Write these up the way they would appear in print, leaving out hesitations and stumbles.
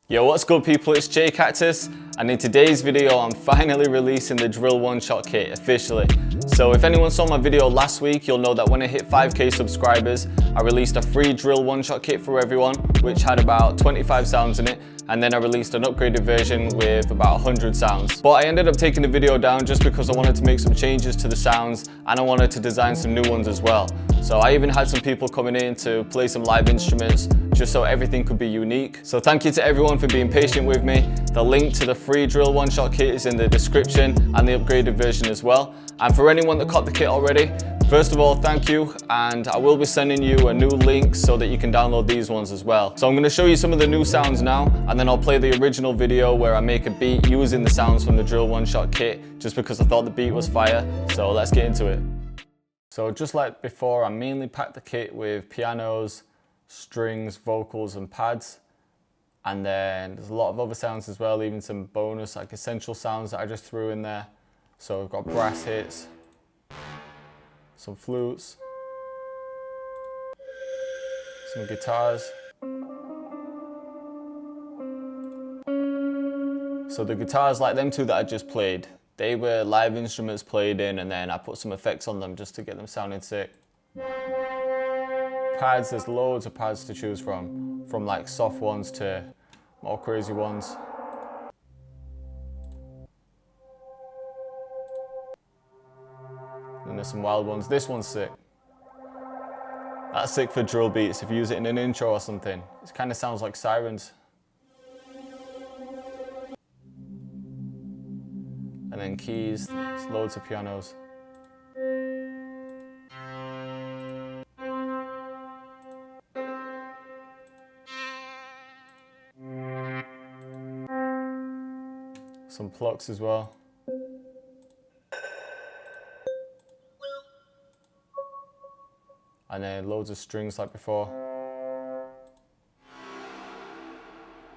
Yo, what's good people, it's JayCactus, and in today's video I'm finally releasing the drill one-shot kit officially. So if anyone saw my video last week, you'll know that when I hit 5k subscribers, I released a free drill one-shot kit for everyone, which had about 25 sounds in it, and then I released an upgraded version with about 100 sounds. But I ended up taking the video down just because I wanted to make some changes to the sounds, and I wanted to design some new ones as well. So I even had some people coming in to play some live instruments, just so everything could be unique. So thank you to everyone for being patient with me. The link to the free drill one-shot kit is in the description, and the upgraded version as well. And for anyone that caught the kit already, first of all, thank you, and I will be sending you a new link so that you can download these ones as well. So I'm going to show you some of the new sounds now, and then I'll play the original video where I make a beat using the sounds from the drill one-shot kit, just because I thought the beat was fire. So let's get into it. So just like before, I mainly packed the kit with pianos, strings, vocals and pads, and then there's a lot of other sounds as well, even some bonus like essential sounds that I just threw in there. So I've got brass hits, some flutes, some guitars. So the guitars, like them two that I just played, they were live instruments played in, and then I put some effects on them just to get them sounding sick. Pads, there's loads of pads to choose from like soft ones to more crazy ones. And there's some wild ones. This one's sick. That's sick for drill beats if you use it in an intro or something. It kind of sounds like sirens. And then keys, there's loads of pianos. Some plucks as well. And then loads of strings like before.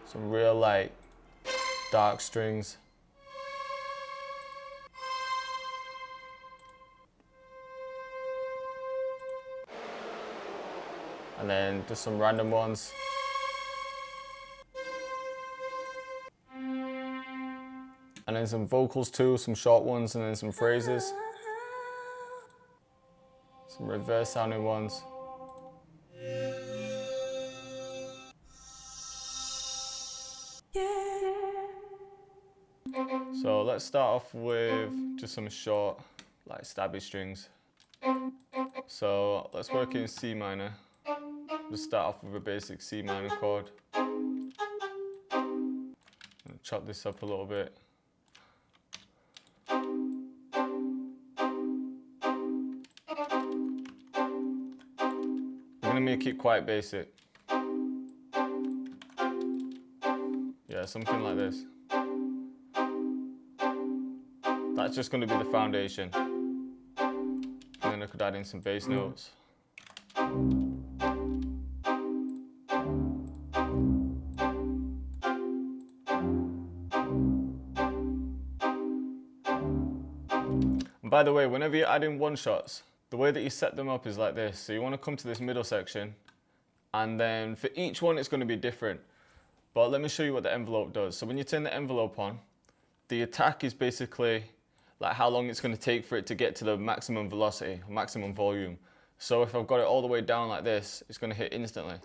Some real like dark strings. And then just some random ones. And then some vocals too, some short ones, and then some phrases. Some reverse sounding ones. So let's start off with just some short, like stabby strings. So let's work in C minor. Just start off with a basic C minor chord. Chop this up a little bit. I'm gonna make it quite basic. Yeah, something like this. That's just gonna be the foundation. And then I could add in some bass notes. And by the way, whenever you're adding one-shots, the way that you set them up is like this. So you want to come to this middle section, and then for each one it's going to be different. But let me show you what the envelope does. So when you turn the envelope on, the attack is basically like how long it's going to take for it to get to the maximum velocity, maximum volume. So if I've got it all the way down like this, it's going to hit instantly,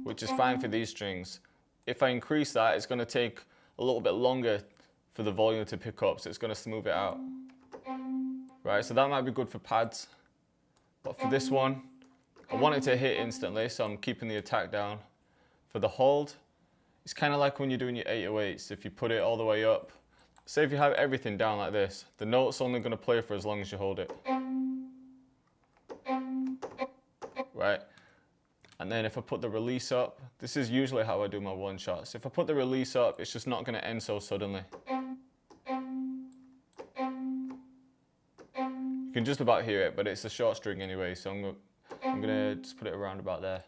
which is fine for these strings. If I increase that, it's going to take a little bit longer for the volume to pick up, so it's going to smooth it out. Right, so that might be good for pads, but for this one, I want it to hit instantly, so I'm keeping the attack down. For the hold, it's kind of like when you're doing your 808s. If you put it all the way up, say if you have everything down like this, the note's only going to play for as long as you hold it. Right, and then if I put the release up, this is usually how I do my one-shots. If I put the release up, it's just not going to end so suddenly. You can just about hear it, but it's a short string anyway, so I'm gonna just put it around about there.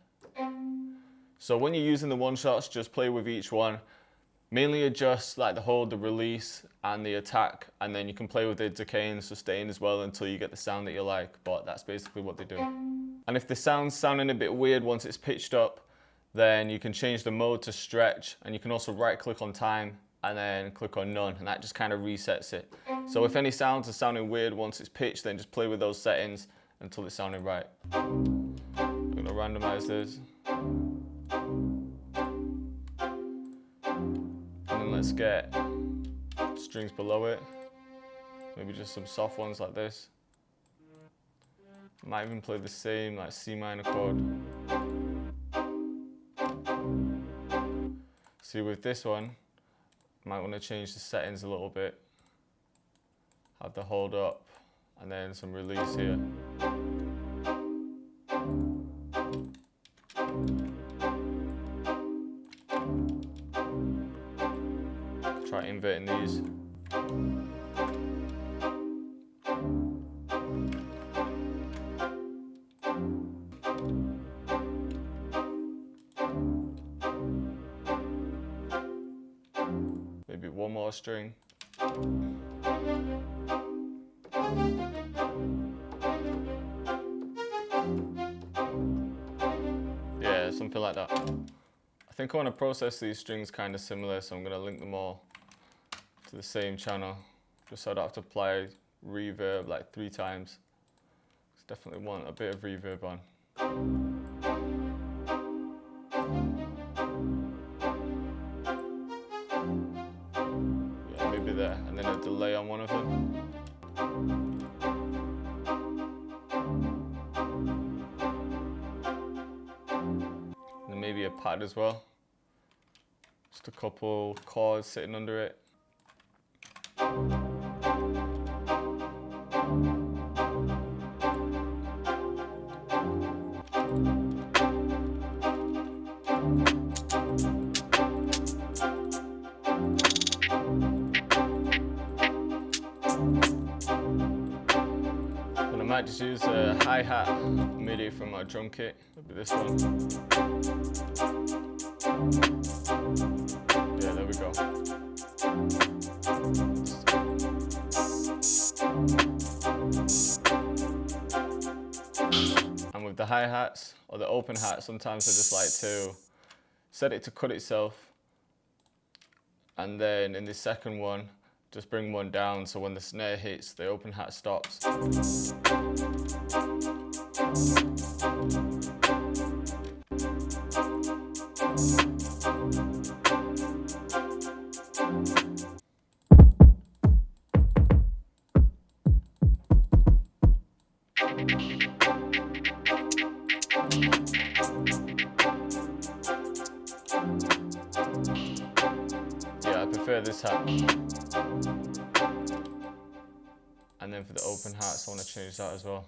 So when you're using the one-shots, just play with each one. Mainly adjust like the hold, the release, and the attack, and then you can play with the decay and sustain as well until you get the sound that you like, but that's basically what they do. And if the sound's sounding a bit weird once it's pitched up, then you can change the mode to stretch, and you can also right click on time and then click on none, and that just kind of resets it. So if any sounds are sounding weird once it's pitched, then just play with those settings until it's sounding right. I'm gonna randomize this. And then let's get strings below it. Maybe just some soft ones like this. Might even play the same like C minor chord. See, with this one, might want to change the settings a little bit. Have the hold up and then some release here. Try inverting these. Maybe one more string. Yeah, something like that. I think I want to process these strings kind of similar, so I'm going to link them all to the same channel, just so I don't have to apply reverb like 3 times. Definitely want a bit of reverb on. Yeah, maybe there, and then a delay on one of them. And then maybe a pad as well. Just a couple chords sitting under it. And I might just use a hi-hat MIDI from my drum kit. Maybe this one. Yeah, there we go. And with the hi-hats or the open hat, sometimes I just like to set it to cut itself, and then in the second one just bring one down so when the snare hits, the open hat stops. Yeah, I prefer this hat. And then for the open hats, I want to change that as well.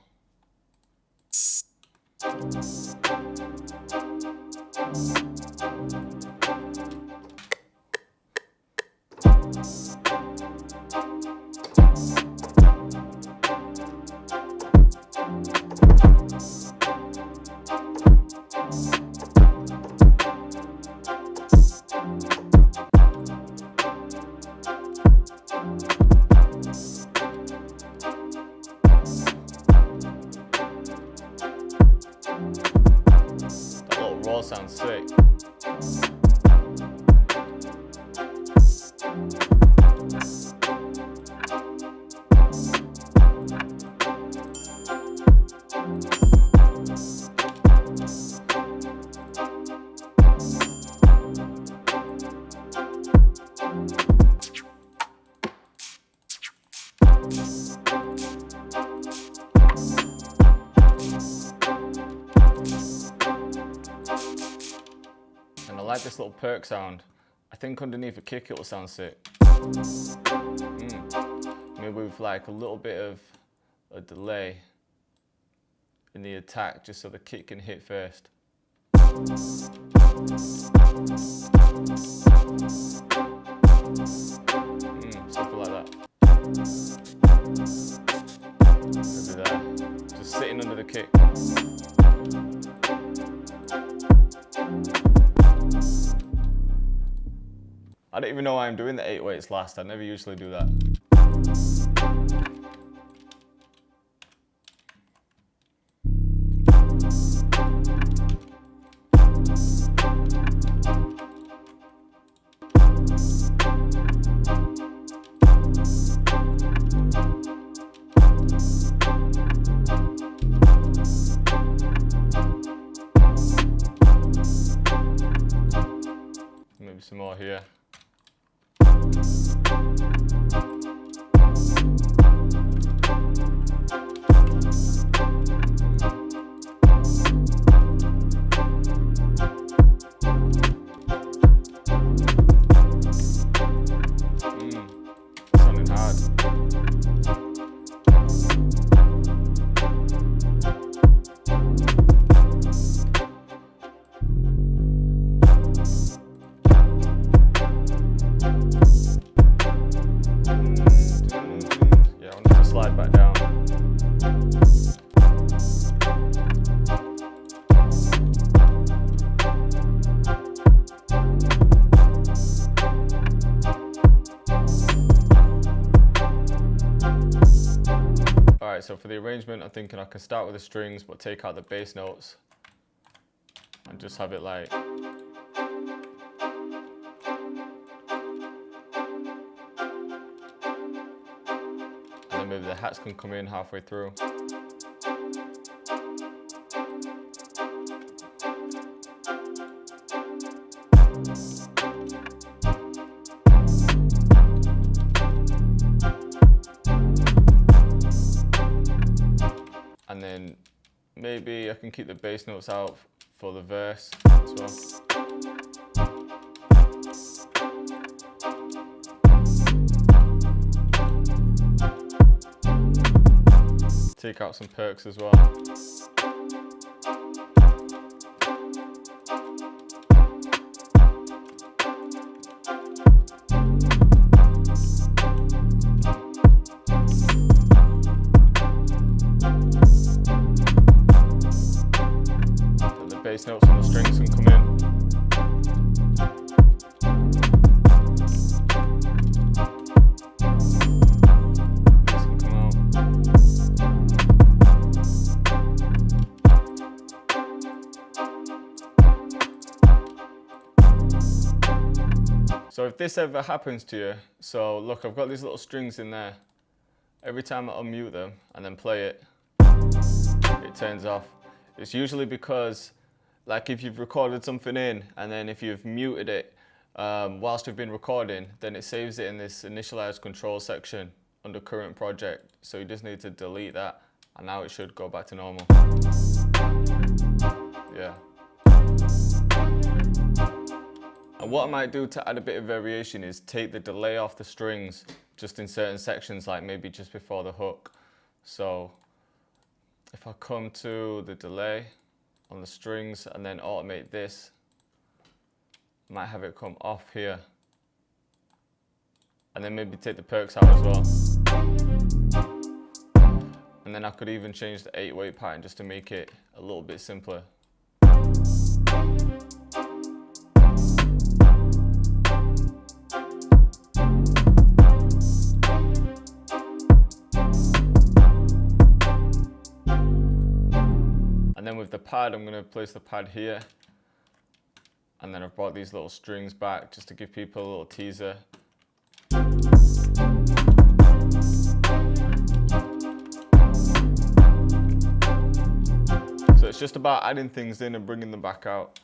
Sounds sick. And I like this little perk sound. I think underneath a kick it will sound sick. Maybe with like a little bit of a delay in the attack, just so the kick can hit first. Something like that. Maybe there. Just sitting under the kick. I don't even know why I'm doing the 8 weights last. I never usually do that. some more here. Sounding hard. Yeah, I want it to slide back down. Alright, so for the arrangement, I'm thinking I can start with the strings, but take out the bass notes and just have it like. And then maybe the hats can come in halfway through. And then maybe I can keep the bass notes out for the verse as well. Take out some perks as well. Bass notes on the strings can come in. These can come out. So if this ever happens to you, so look, I've got these little strings in there. Every time I unmute them and then play it, it turns off. It's usually because, like, if you've recorded something in and then if you've muted it whilst you've been recording, then it saves it in this initialized control section under current project. So you just need to delete that and now it should go back to normal. Yeah. And what I might do to add a bit of variation is take the delay off the strings just in certain sections, like maybe just before the hook. So if I come to the delay on the strings and then automate this, I might have it come off here. And then maybe take the perks out as well. And then I could even change the 8-weight pattern just to make it a little bit simpler. And then with the pad, I'm going to place the pad here. And then I've brought these little strings back just to give people a little teaser. So it's just about adding things in and bringing them back out.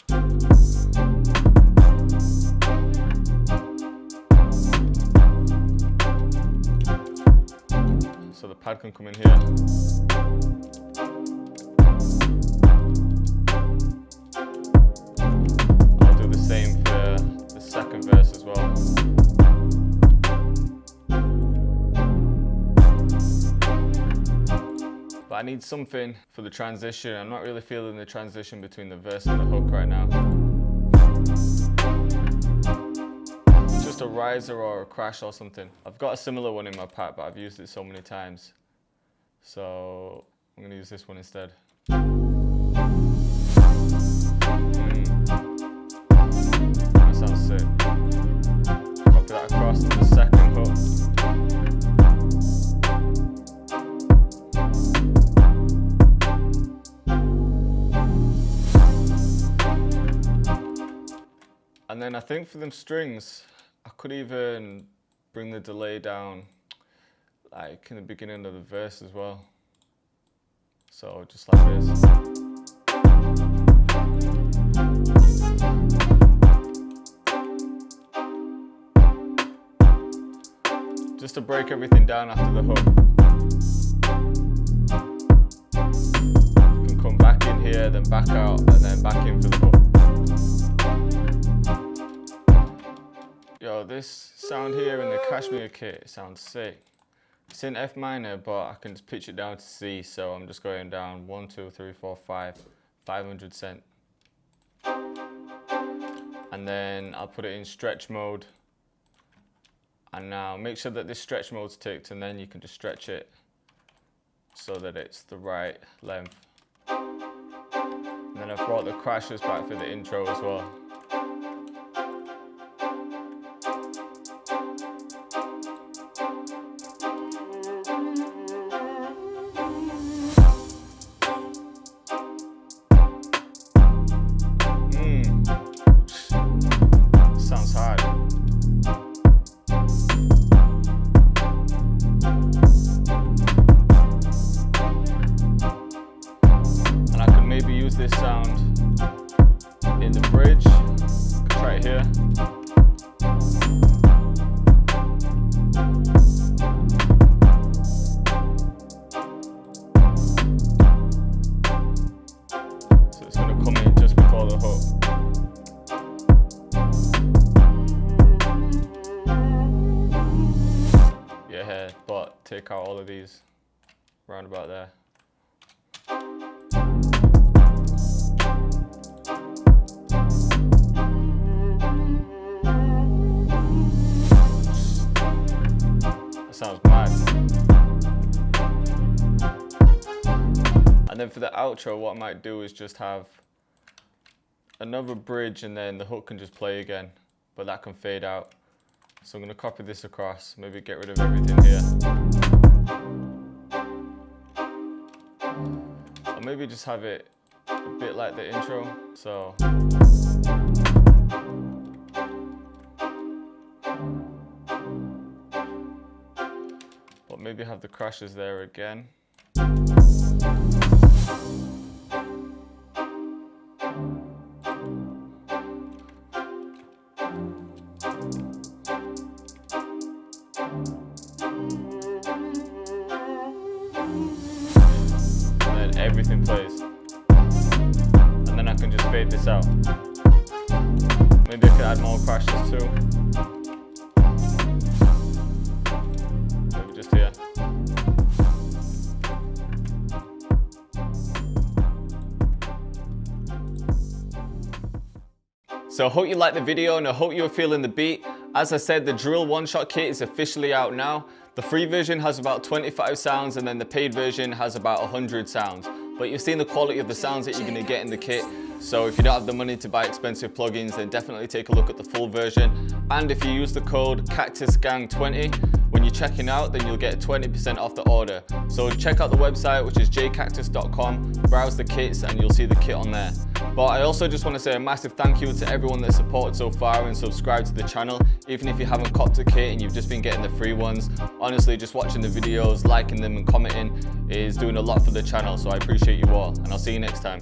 So the pad can come in here. Same for the second verse as well. But I need something for the transition. I'm not really feeling the transition between the verse and the hook right now. Just a riser or a crash or something. I've got a similar one in my pack, but I've used it so many times. So I'm going to use this one instead. Sounds sick. Copy that across to the second hook. And then I think for them strings, I could even bring the delay down like in the beginning of the verse as well. So just like this. just to break everything down after the hook. You can come back in here, then back out, and then back in for the hook. Yo, this sound here in the Cashmere kit sounds sick. It's in F minor, but I can just pitch it down to C, so I'm just going down 1, 2, 3, 4, 5, 500 cent. And then I'll put it in stretch mode. And now make sure that this stretch mode's ticked, and then you can just stretch it so that it's the right length. And then I've brought the crashes back for the intro as well. Sounds hard. Maybe use this sound in the bridge, try it here. So it's going to come in just before the hook. Yeah, but take out all of these round about there. Sounds mad. And then for the outro, what I might do is just have another bridge, and then the hook can just play again, but that can fade out. So I'm going to copy this across, maybe get rid of everything here. Or maybe just have it a bit like the intro. So maybe have the crashes there again. And then everything plays. And then I can just fade this out. Maybe I could add more crashes too. Just here. So I hope you liked the video, and I hope you were feeling the beat. As I said, the drill one-shot kit is officially out now. The free version has about 25 sounds, and then the paid version has about 100 sounds. But you've seen the quality of the sounds that you're going to get in the kit. So if you don't have the money to buy expensive plugins, then definitely take a look at the full version. And if you use the code CactusGang20 when you're checking out, then you'll get 20% off the order. So check out the website, which is JayCactus.com, browse the kits, and you'll see the kit on there. But I also just want to say a massive thank you to everyone that's supported so far and subscribed to the channel. Even if you haven't copped a kit and you've just been getting the free ones, honestly, just watching the videos, liking them and commenting is doing a lot for the channel. So I appreciate you all, and I'll see you next time.